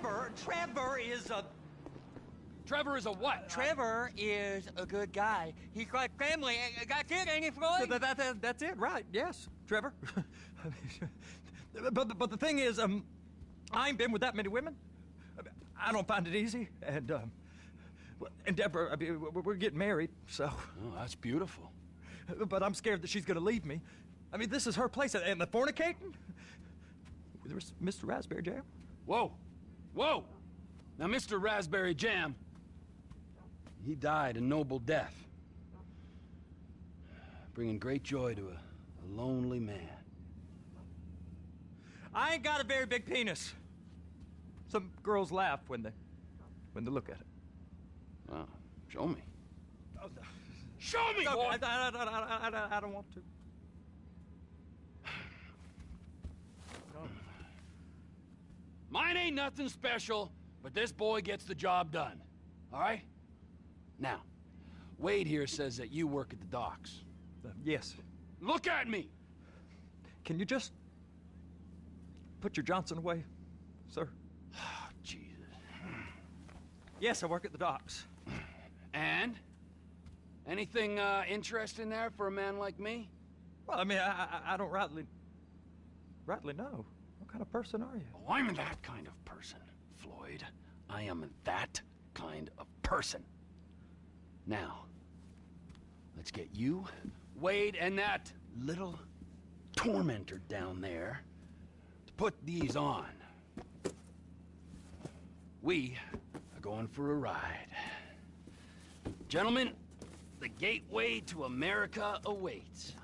Trevor is a... Trevor is a what? Trevor is a good guy. He's like family. That's it, ain't it, Floyd? That's it, right? Yes, Trevor. but the thing is, I ain't been with that many women. I don't find it easy, and Deborah, I mean, we're getting married, so. Oh, that's beautiful. But I'm scared that she's gonna leave me. I mean, this is her place, and the fornicating? With Mr. Raspberry Jam? Whoa, whoa! Now, Mr. Raspberry Jam, he died a noble death, bringing great joy to a lonely man. I ain't got a very big penis. Some girls laugh when they look at it. Wow, show me. Oh, no. Show me, No, boy! I don't want to. No. Mine ain't nothing special, but this boy gets the job done. All right? Now, Wade here says that you work at the docks. Yes. Look at me! Can you just put your Johnson away, sir? Oh, Jesus. Yes, I work at the docks. And? Anything interesting there for a man like me? Well, I mean, I don't rightly know. What kind of person are you? Oh, I'm that kind of person, Floyd. I am that kind of person. Now, let's get you, Wade, and that little tormentor down there to put these on. We are going for a ride. Gentlemen, the gateway to America awaits.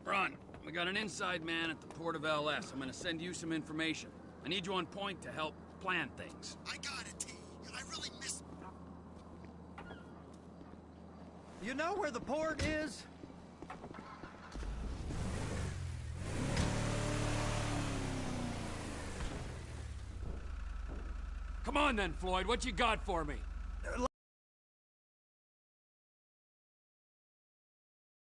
Ron, we got an inside man at the port of LS. I'm gonna send you some information. I need you on point to help plan things. I got it, T. I really miss... You know where the port is? Come on then, Floyd. What you got for me?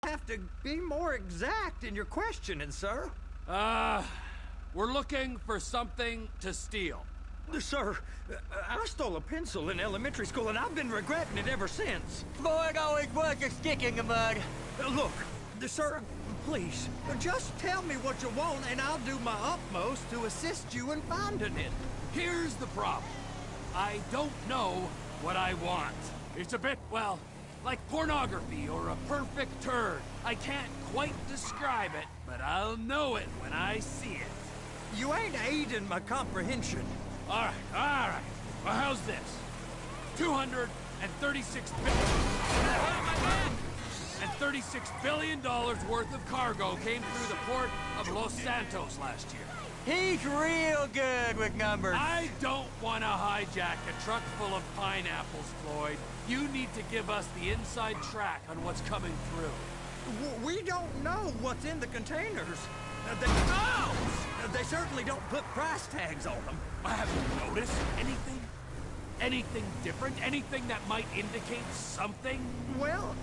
Have to be more exact in your questioning, sir. We're looking for something to steal. Sir, I stole a pencil in elementary school, and I've been regretting it ever since. Floyd always was a stick in the mud. Look, sir, please, just tell me what you want, and I'll do my utmost to assist you in finding it. Here's the problem. I don't know what I want. It's a bit, well, like pornography or a perfect turd. I can't quite describe it, but I'll know it when I see it. You ain't aiding my comprehension. All right. Well, how's this? 236 billion worth of cargo came through the port of Los Santos last year. He's real good with numbers. I don't want to hijack a truck full of pineapples, Floyd. You need to give us the inside track on what's coming through. We don't know what's in the containers. They certainly don't put price tags on them. Have you noticed anything? Anything different? Anything that might indicate something? Well,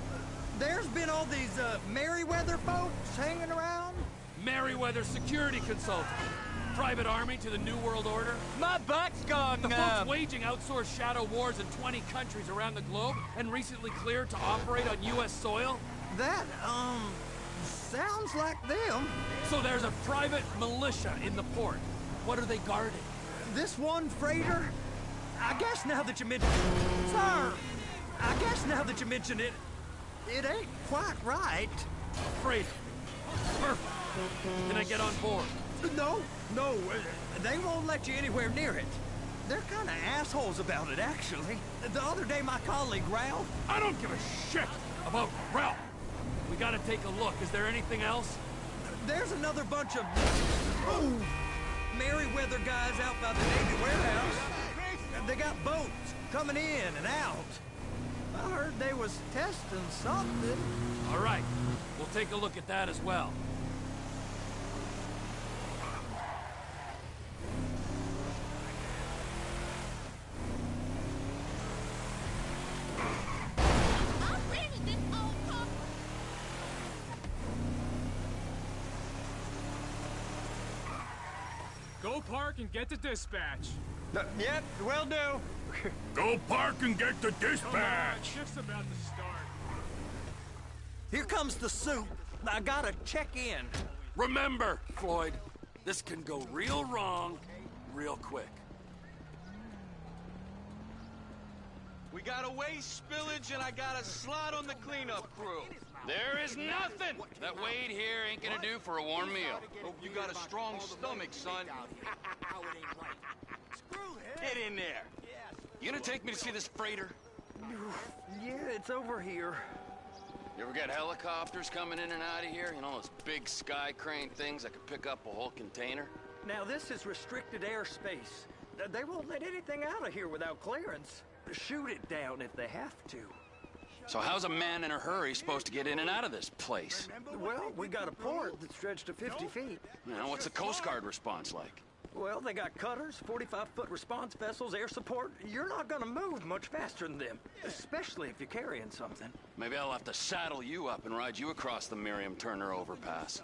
there's been all these Merryweather folks hanging around. Merryweather security consultant. Private army to the New World Order. My butt's gone The folks waging outsourced shadow wars in 20 countries around the globe and recently cleared to operate on U.S. soil. That, sounds like them. So there's a private militia in the port. What are they guarding? This one freighter? I guess now that you mention it... Sir! I guess now that you mention it, it ain't quite right. Freighter. Perfect. Can I get on board? No, they won't let you anywhere near it. They're kind of assholes about it, actually. The other day, my colleague, Ralph... I don't give a shit about Ralph. We gotta take a look. Is there anything else? There's another bunch of... Merryweather guys out by the Navy warehouse. They got boats coming in and out. I heard they was testing something. All right. We'll take a look at that as well. Go park and get to dispatch. Yep, will do. Go park and get the dispatch. Just about to start. Here comes the soup. I gotta check in. Remember, Floyd, this can go real wrong real quick. We got a waste spillage and I got a slot on the cleanup crew. There is nothing that Wade here ain't gonna do for a warm meal. Hope you got a strong stomach, son. Get in there. You gonna take me to see this freighter? Yeah, it's over here. You ever get helicopters coming in and out of here? You know, those big sky crane things that could pick up a whole container? Now, this is restricted airspace. They won't let anything out of here without clearance. Shoot it down if they have to. So how's a man in a hurry supposed to get in and out of this place? Well, we got a port that stretched to 50 feet. You know, what's the Coast Guard response like? Well, they got cutters, 45-foot response vessels, air support. You're not gonna move much faster than them, especially if you're carrying something. Maybe I'll have to saddle you up and ride you across the Miriam Turner overpass.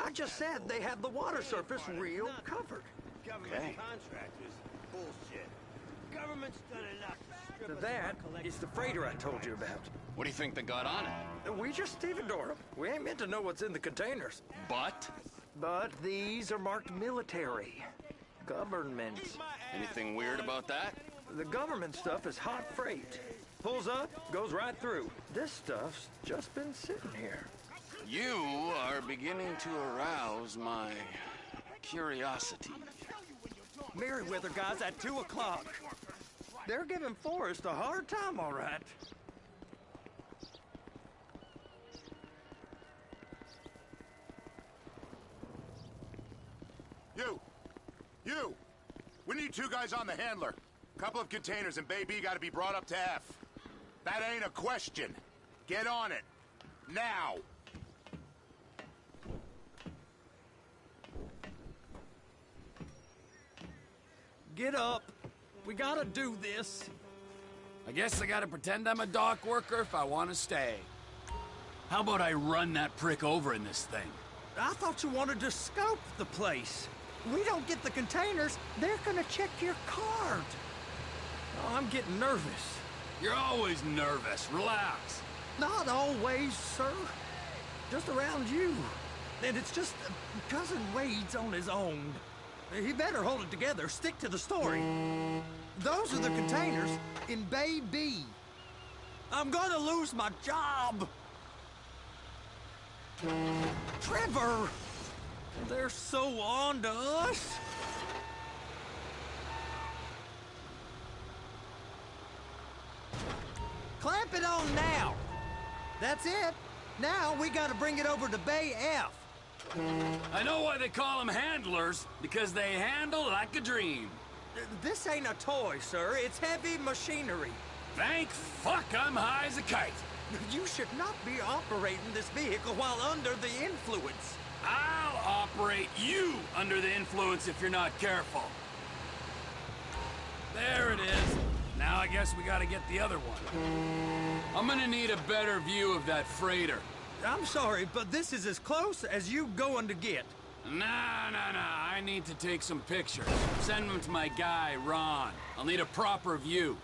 I just said they have the water surface real covered. Okay. Contractors, bullshit. Government's done enough. That is the freighter I told you about. What do you think they got on it? We just stevedore them. We ain't meant to know what's in the containers. But? But these are marked military. Government. Anything weird about that? The government stuff is hot freight. Pulls up, goes right through. This stuff's just been sitting here. You are beginning to arouse my curiosity. Merriweather guys at 2 o'clock. They're giving Forrest a hard time, all right. You! We need 2 guys on the handler. Couple of containers and Bay B gotta be brought up to F. That ain't a question. Get on it. Now! Get up. We gotta do this. I guess I gotta pretend I'm a dock worker if I want to stay. How about I run that prick over in this thing? I thought you wanted to scope the place. We don't get the containers, they're gonna check your card. Oh, I'm getting nervous. You're always nervous. Relax. Not always, sir. Just around you. And it's just Cousin Wade's on his own. He better hold it together, stick to the story. Those are the containers in Bay B. I'm gonna lose my job. Trevor! They're so on to us. Clamp it on now. That's it. Now we gotta bring it over to Bay F. I know why they call them handlers, because they handle like a dream. This ain't a toy, sir. It's heavy machinery. Thank fuck I'm high as a kite. You should not be operating this vehicle while under the influence. I'll operate you under the influence if you're not careful. There it is. Now I guess we gotta get the other one. I'm gonna need a better view of that freighter. I'm sorry, but this is as close as you going to get. Nah. I need to take some pictures. Send them to my guy, Ron. I'll need a proper view.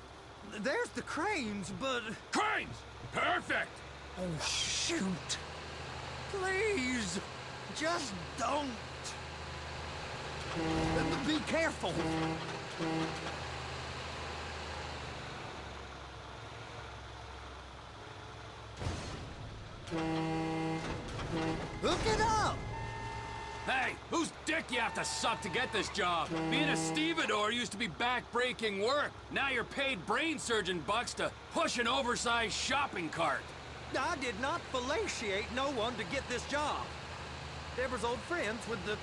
There's the cranes, but... Cranes! Perfect! Oh, shoot. Please, just don't. Be careful. Hook it up! Hey, whose dick you have to suck to get this job? Being a stevedore used to be back-breaking work. Now you're paid brain surgeon bucks to push an oversized shopping cart. I did not fellatiate no one to get this job. Deborah's old friends with the...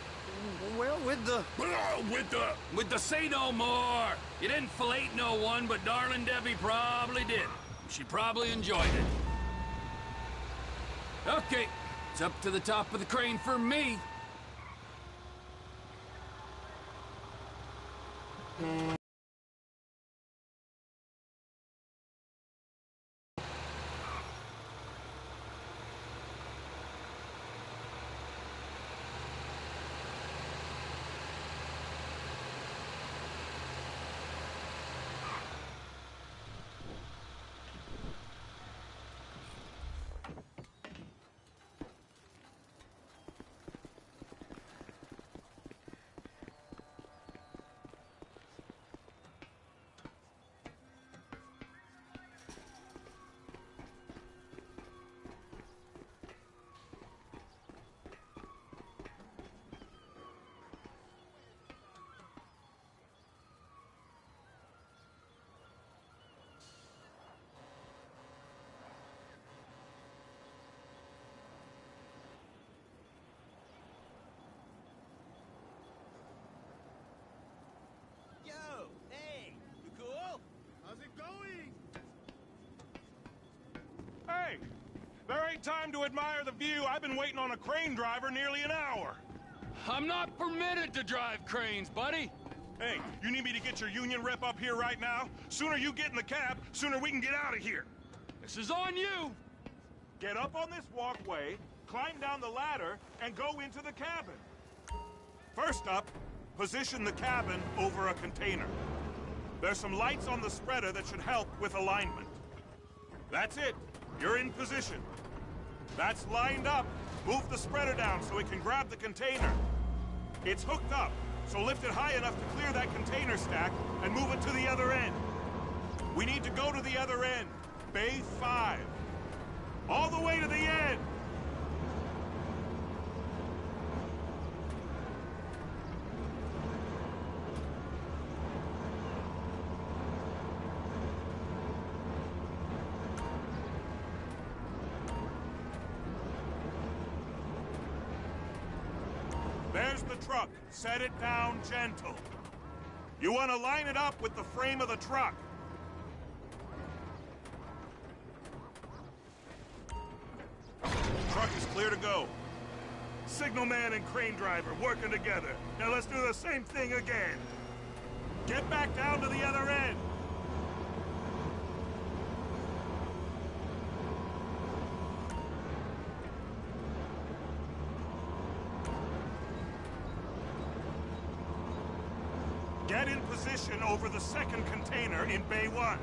well, with the... With the say no more. You didn't fillet no one, but darling Debbie probably did. She probably enjoyed it. Okay, it's up to the top of the crane for me. There ain't time to admire the view. I've been waiting on a crane driver nearly an hour. I'm not permitted to drive cranes, buddy. Hey, you need me to get your union rep up here right now? Sooner you get in the cab, sooner we can get out of here. This is on you. Get up on this walkway, climb down the ladder, and go into the cabin. First up, position the cabin over a container. There's some lights on the spreader that should help with alignment. That's it. You're in position. That's lined up. Move the spreader down so it can grab the container. It's hooked up, so lift it high enough to clear that container stack and move it to the other end. We need to go to the other end. Bay 5. All the way to the end. There's the truck. Set it down gentle. You want to line it up with the frame of the truck. Truck is clear to go. Signalman and crane driver working together. Now let's do the same thing again. Get back down to the other end. Get in position over the second container in Bay 1.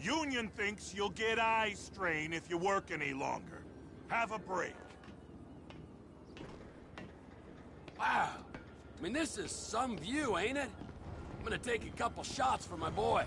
Union thinks you'll get eye strain if you work any longer. Have a break. Wow. I mean, this is some view, ain't it? I'm gonna take a couple shots for my boy.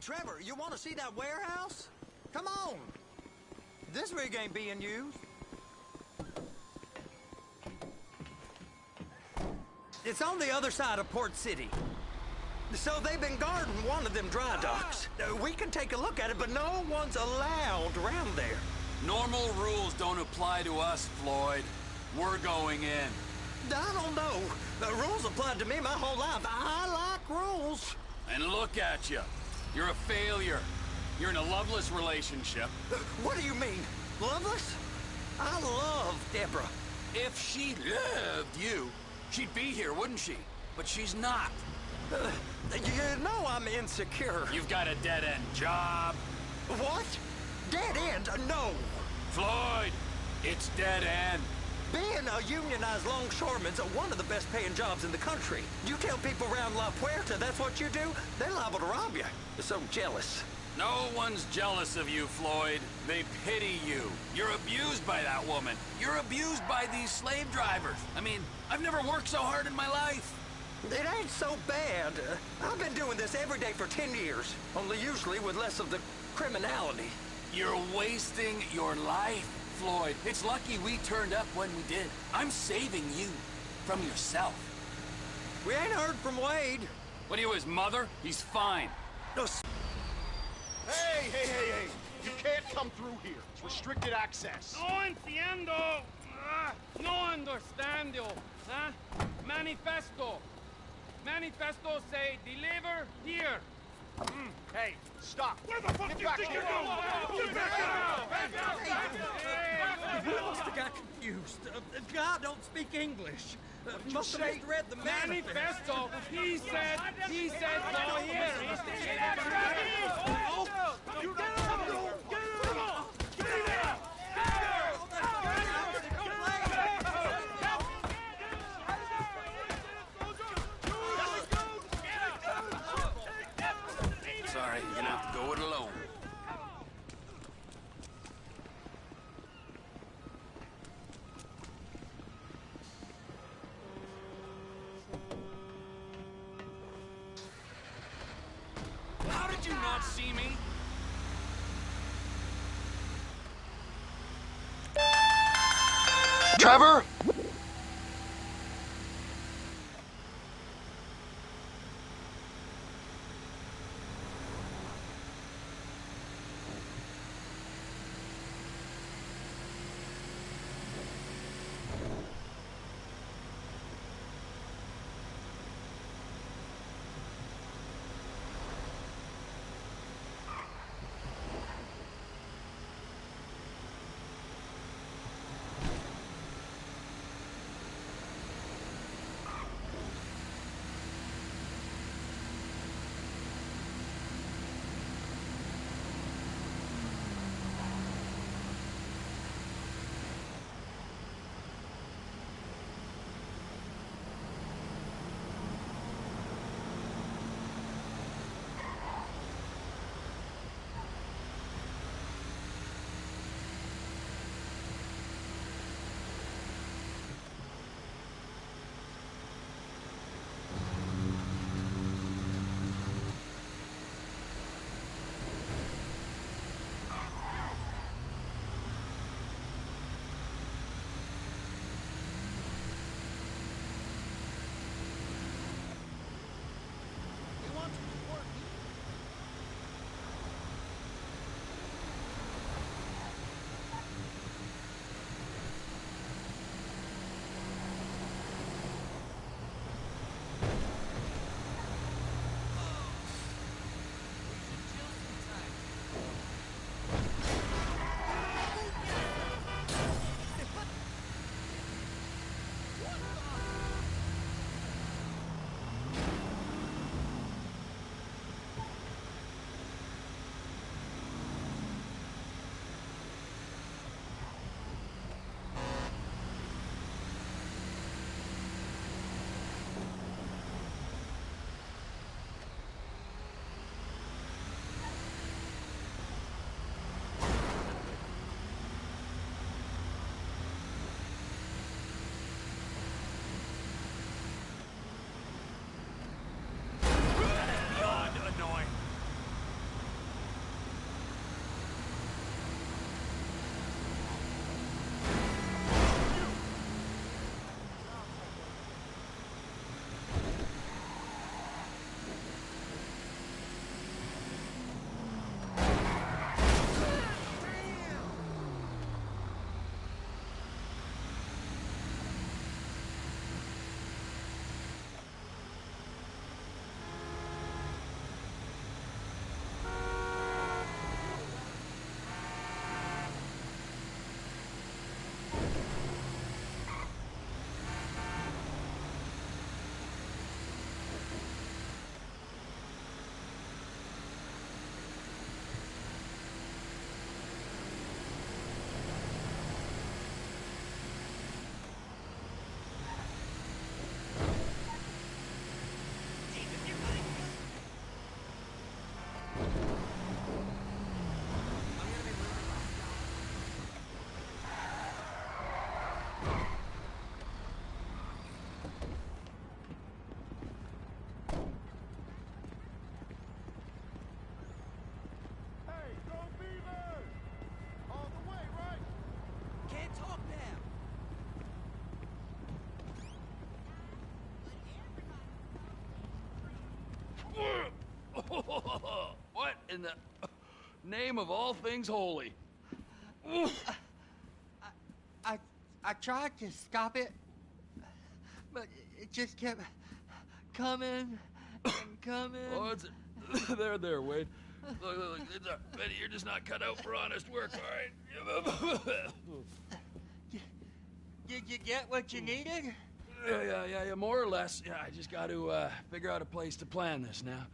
Trevor, you want to see that warehouse? Come on. This rig ain't being used. It's on the other side of Port City. So they've been guarding one of them dry docks. We can take a look at it, but no one's allowed around there. Normal rules don't apply to us, Floyd. We're going in. I don't know. The rules applied to me my whole life. I like rules. And look at you. You're a failure. You're in a loveless relationship. What do you mean? Loveless? I love Deborah. If she loved you, she'd be here, wouldn't she? But she's not. You know I'm insecure. You've got a dead-end job. What? Dead end? No. Floyd, it's dead end. Being a unionized longshoreman's one of the best paying jobs in the country. You tell people around La Puerta that's what you do, they're liable to rob you. They're so jealous. No one's jealous of you, Floyd. They pity you. You're abused by that woman. You're abused by these slave drivers. I mean, I've never worked so hard in my life. It ain't so bad. I've been doing this every day for 10 years, only usually with less of the criminality. You're wasting your life, Floyd. It's lucky we turned up when we did. I'm saving you from yourself. We ain't heard from Wade. What are you, his mother? He's fine. No, Hey! You can't come through here. It's restricted access. No entiendo. No understand you. Huh? Manifesto. Manifesto say deliver here. Hey, stop. Where the fuck do you think you're going? I must have got confused. God don't speak English. Must have misread the Manifesto. He said go here. Sorry, you're gonna have to go it alone. How did you not see me? Trevor? What in the name of all things holy? I tried to stop it, but it just kept coming and coming. Oh, it's there, Wade. Look, Betty, you're just not cut out for honest work, all right? Did you get what you needed? Yeah, more or less. Yeah, I just got to figure out a place to plan this now.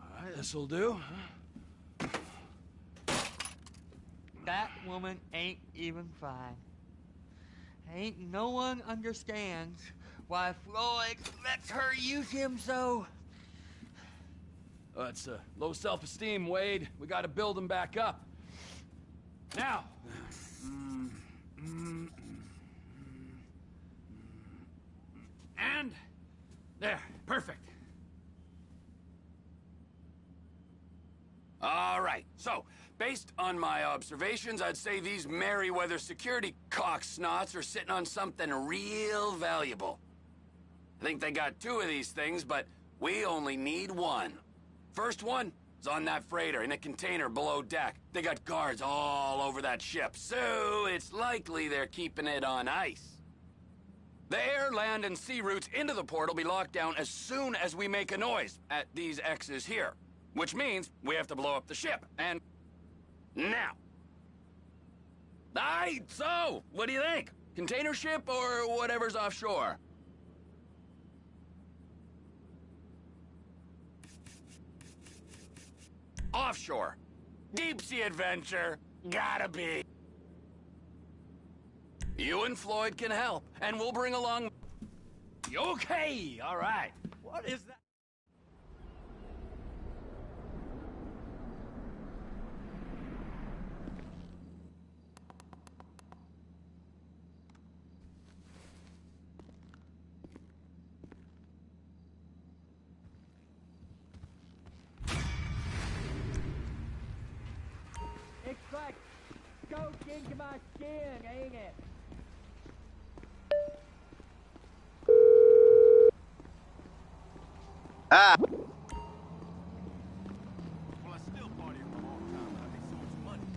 All right, this'll do. Huh? That woman ain't even fine. Ain't no one understands why Floyd lets her use him so. It's low self-esteem, Wade. We got to build him back up. Now. And there, perfect. All right, so, based on my observations, I'd say these Merryweather security cocksnots are sitting on something real valuable. I think they got 2 of these things, but we only need 1. First one is on that freighter in a container below deck. They got guards all over that ship, so it's likely they're keeping it on ice. The air, land, and sea routes into the port will be locked down as soon as we make a noise at these X's here. Which means we have to blow up the ship, and... now. Aight, so, what do you think? Container ship or whatever's offshore? Offshore. Deep sea adventure. Gotta be. You and Floyd can help, and we'll bring along... Okay, all right. What is that? It's like soaked into my skin, ain't it? Ah! Well, I still bought it for a long time, but I made so much money.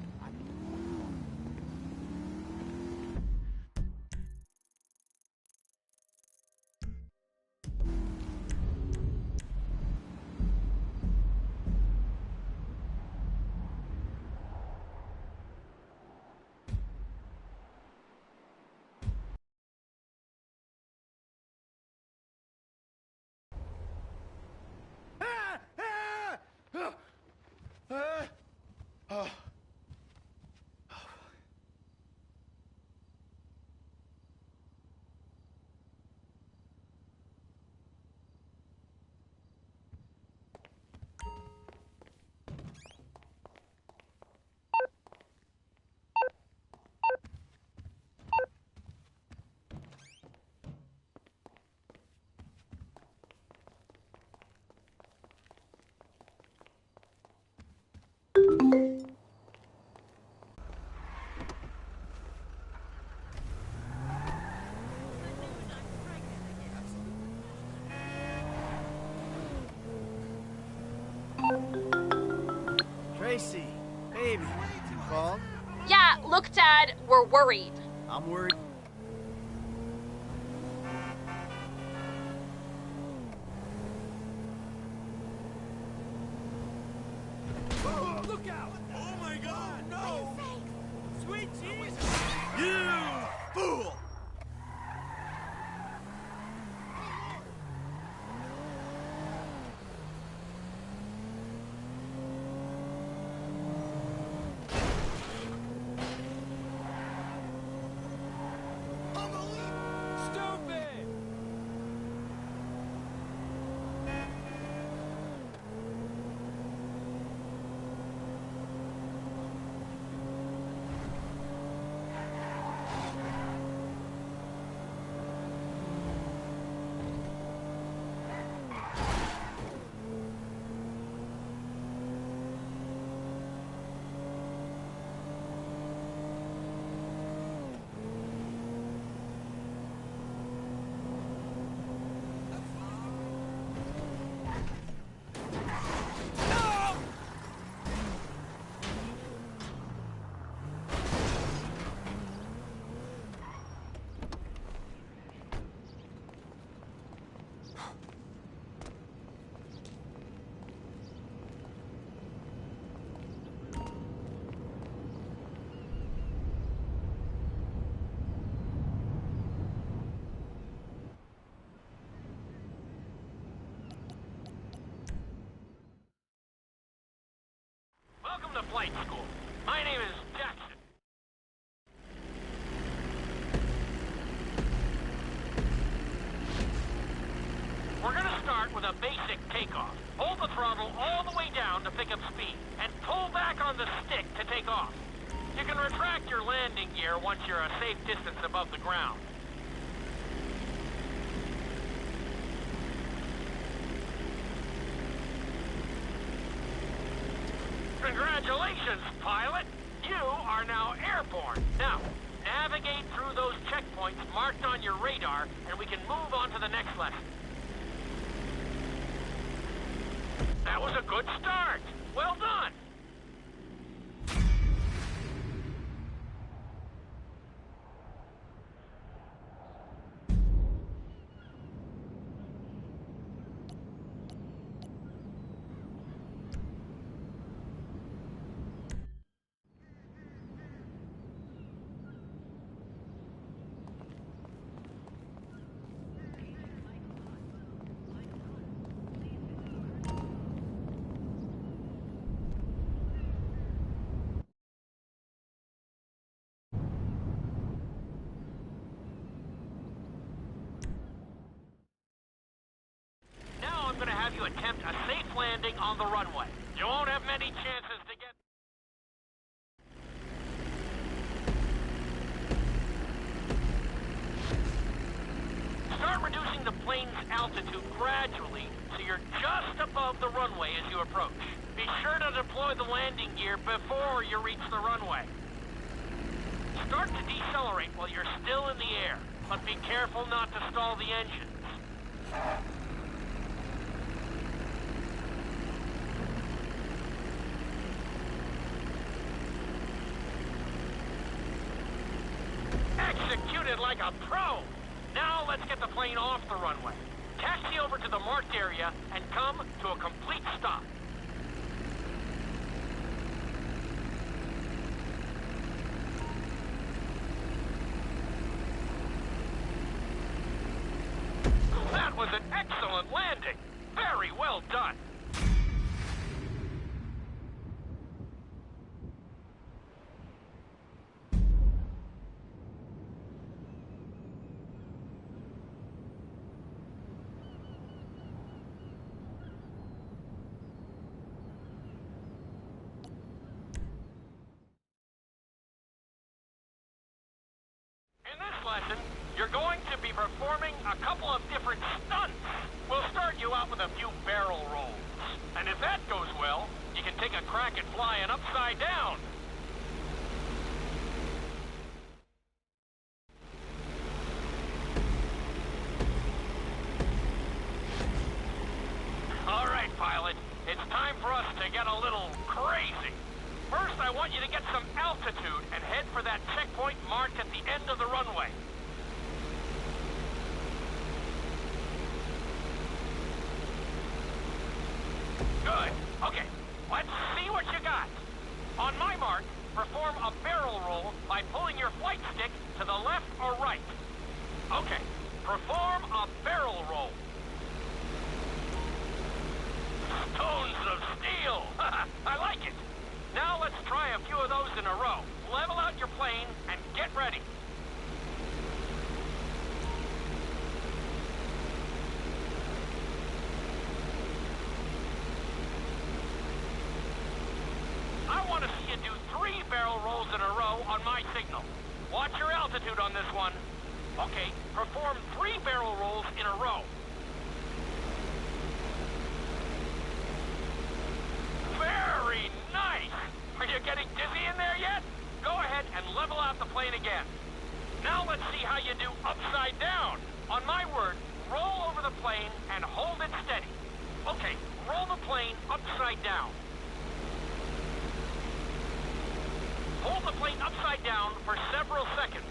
Tracy, baby, you called? Yeah, look, Dad, we're worried. I'm worried. Look out! Oh my God, no! Sweet Jesus! You fool! flight school. My name is Jackson. We're gonna start with a basic takeoff. Hold the throttle all the way down to pick up speed, and pull back on the stick to take off. You can retract your landing gear once you're a safe distance above the ground. Congratulations, pilot! You are now airborne. Now, navigate through those checkpoints marked on your radar, and we can move on to the next lesson. That was a good start. Well done. I'm going to have you attempt a safe landing on the runway. You won't have many chances to get... Start reducing the plane's altitude gradually so you're just above the runway as you approach. Be sure to deploy the landing gear before you reach the runway. Start to decelerate while you're still in the air, but be careful not to stall the engines. Executed like a pro! Now let's get the plane off the runway. Taxi over to the marked area and come to a complete stop. That was an excellent landing! Very well done! In this lesson, you're going to be performing a couple of different stunts. We'll start you out with a few barrel rolls. And if that goes well, you can take a crack at flying upside down. All right, pilot. It's time for us to get a little crazy. First, I want you to get some altitude and head for that checkpoint marked at the end of the runway. Good. Okay, let's see what you got. On my mark, perform a barrel roll by pulling your flight stick to the left or right. Okay, perform a barrel roll. Stones of steel! I like it. Now let's try a few of those in a row. Level out your plane and get ready. I want to see you do 3 barrel rolls in a row on my signal. Watch your altitude on this one. Okay, perform 3 barrel rolls in a row. Very nice! Are you getting dizzy in there yet? Go ahead and level out the plane again. Now let's see how you do upside down. On my word, roll over the plane and hold it steady. Okay, roll the plane upside down. Hold the plane upside down for several seconds.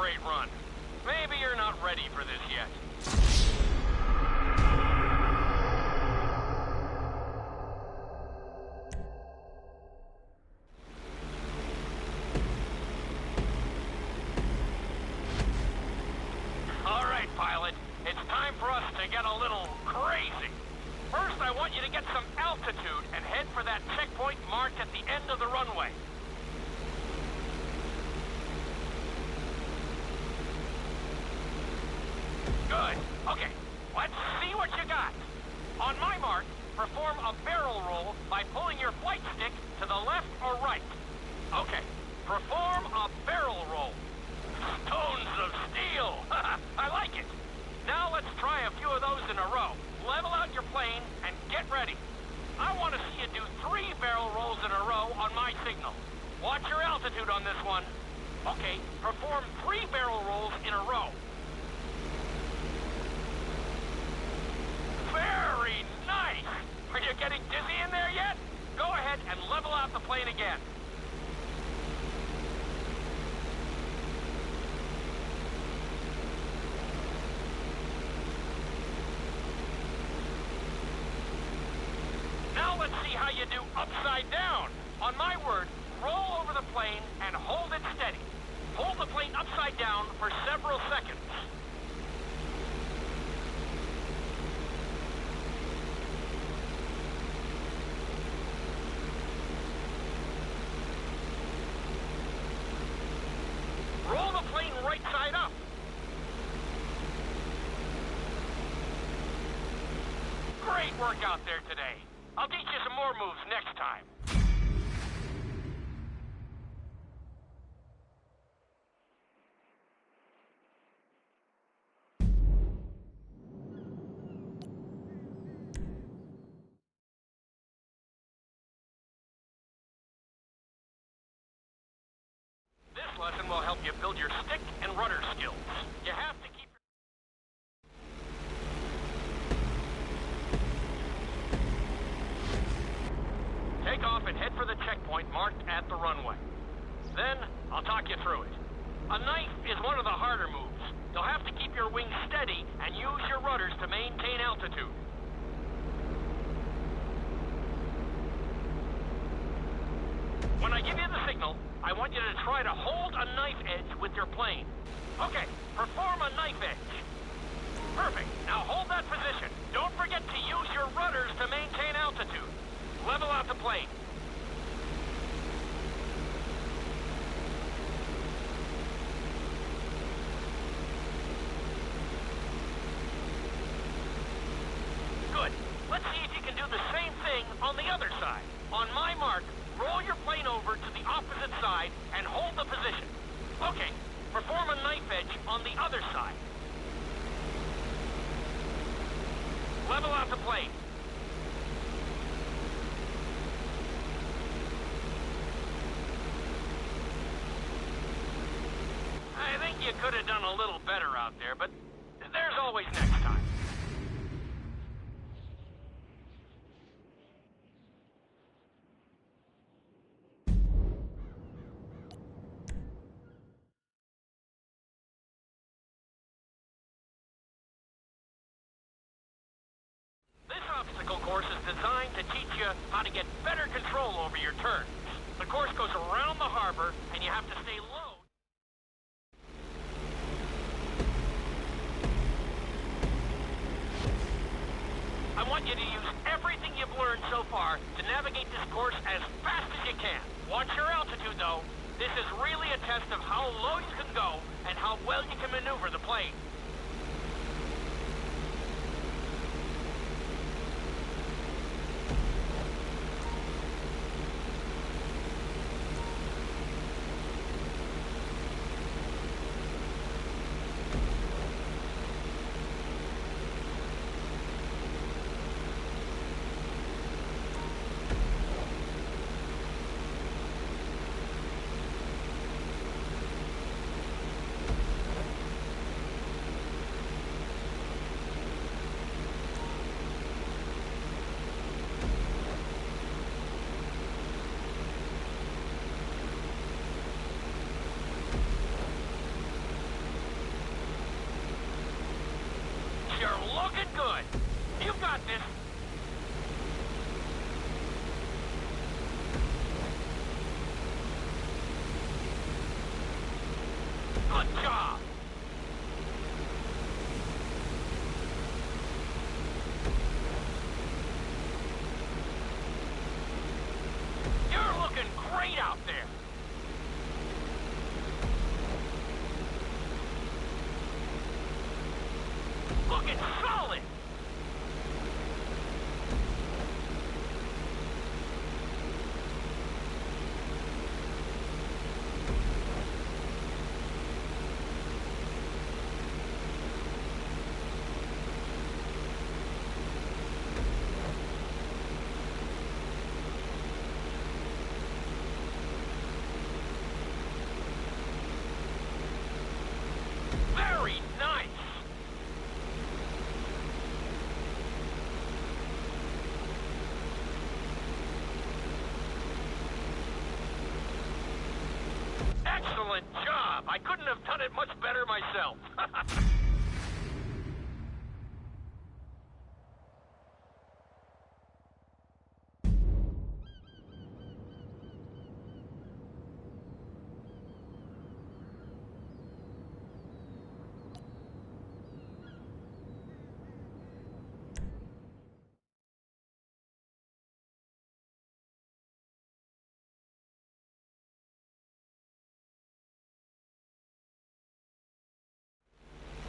great run. Maybe you're not ready for this yet. All right, pilot. It's time for us to get a little crazy. First, I want you to get some altitude and head for that checkpoint marked at the end of the runway. Good. Okay, let's see what you got. On my mark, perform a barrel roll by pulling your flight stick to the left or right. Okay, perform a barrel roll. Stones of steel. I like it. Now let's try a few of those in a row. Level out your plane and get ready. I want to see you do 3 barrel rolls in a row on my signal. Watch your altitude on this one. Okay, perform 3 barrel rolls in a row. Very nice! Are you getting dizzy in there yet? Go ahead and level out the plane again. Now let's see how you do upside down. On my word, roll over the plane and hold it steady. Hold the plane upside down for several seconds. Roll the plane right side up. Great work out there today. I'll teach you some more moves next time. This lesson will help you build your stick and rudder skills. You have to keep Take off and head for the checkpoint marked at the runway. Then, I'll talk you through it. A knife is one of the harder moves. You'll have to keep your wings steady and use your rudders to maintain altitude. When I give you the signal, I want you to try to hold a knife edge with your plane. Okay, perform a knife edge. Perfect. Now hold that position. Don't forget to use your rudders to maintain altitude. Level out the plane. Good. Let's see if you can do the same thing on the other side. On my mark, roll your plane over to the opposite side and hold the position. Okay, perform a knife edge on the other side. Level out the plane. I think you could have done a little better out there, but there's always next time. This obstacle course is designed to teach you how to get better control over your turns. The course goes around the harbor, and you have to stay low. I want you to use everything you've learned so far to navigate this course as fast as you can. Watch your altitude, though. This is really a test of how low you can go and how well you can maneuver the plane. got this. Good job. You're looking great out there. Looking solid. Very nice. Excellent job. I couldn't have done it much better myself.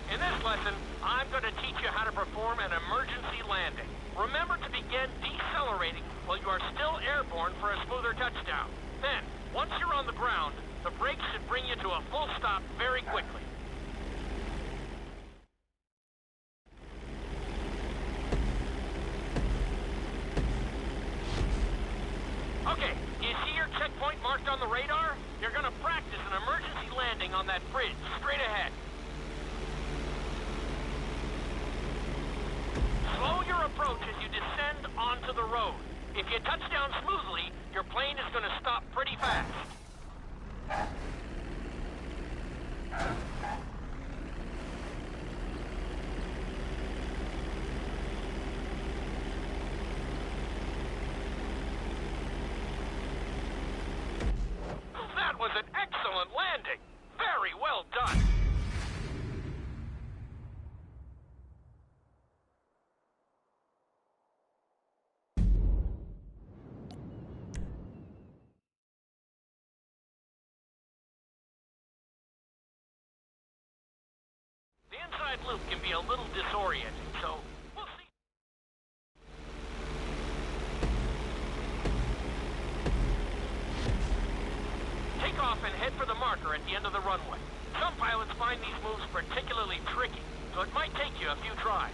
In this lesson, I'm going to teach you how to perform an emergency landing. Remember to begin decelerating while you are still airborne for a smoother touchdown. Then, once you're on the ground, the brakes should bring you to a full stop very quickly. Okay, do you see your checkpoint marked on the radar? You're going to practice an emergency landing on that bridge straight ahead. Slow your approach as you descend onto the road. If you touch down smoothly, your plane is going to stop pretty fast. That was an excellent landing. Very well done. The inside loop can be a little disorienting, so we'll see. Take off and head for the marker at the end of the runway. Some pilots find these moves particularly tricky, so it might take you a few tries.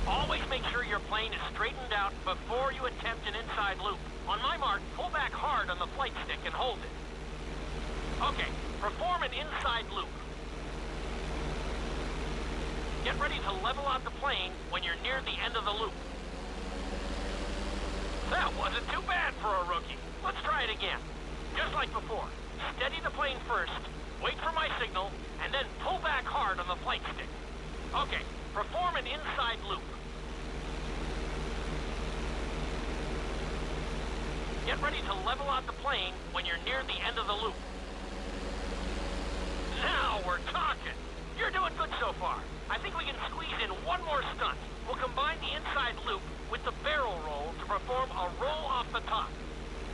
Always make sure your plane is straightened out before you attempt an inside loop. On my mark, pull back hard on the flight stick and hold it. Okay, perform an inside loop. Get ready to level out the plane when you're near the end of the loop. That wasn't too bad for a rookie. Let's try it again. Just like before, steady the plane first, wait for my signal, and then pull back hard on the flight stick. Okay, perform an inside loop. Get ready to level out the plane when you're near the end of the loop. Now we're talking. You're doing good so far. I think we can squeeze in one more stunt. We'll combine the inside loop with the barrel roll to perform a roll off the top.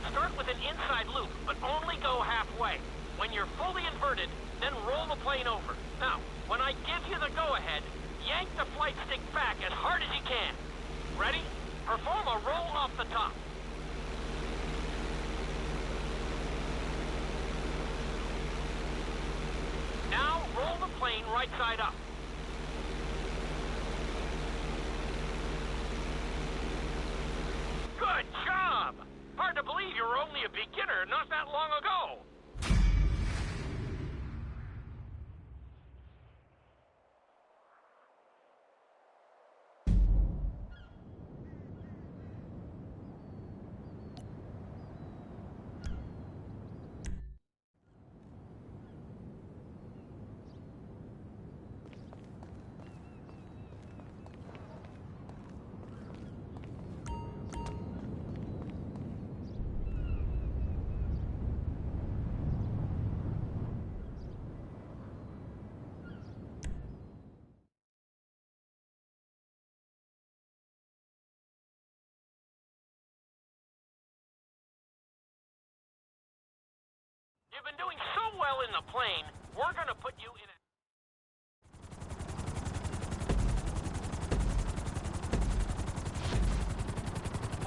Start with an inside loop, but only go halfway. When you're fully inverted, then roll the plane over. Now, when I give you the go-ahead, yank the flight stick back as hard as you can. Ready? Perform a roll off the top. Now, roll the plane right side up. Good job! Hard to believe you were only a beginner not that long ago. You've been doing so well in the plane, we're gonna put you in a...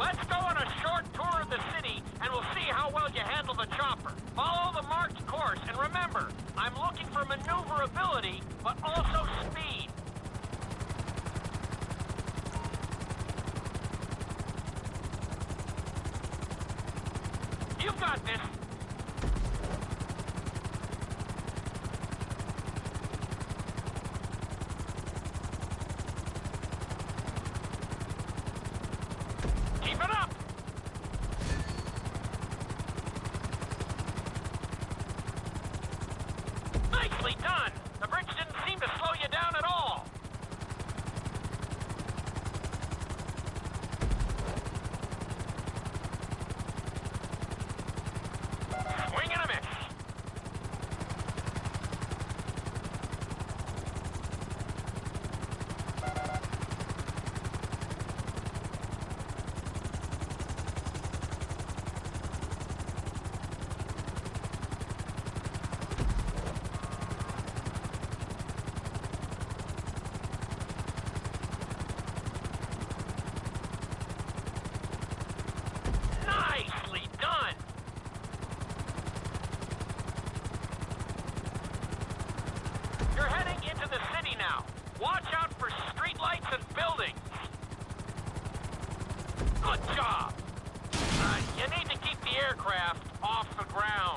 Let's go on a short tour of the city, and we'll see how well you handle the chopper. Follow the marked course, and remember, I'm looking for maneuverability, but also speed. You've got this. Keep it up. Nicely done. The bridge didn't seem to slow you down at all. Swing and a miss. Nicely done. You're heading into the city now. Watch out for streetlights and buildings. Good job. You need to keep the aircraft off the ground.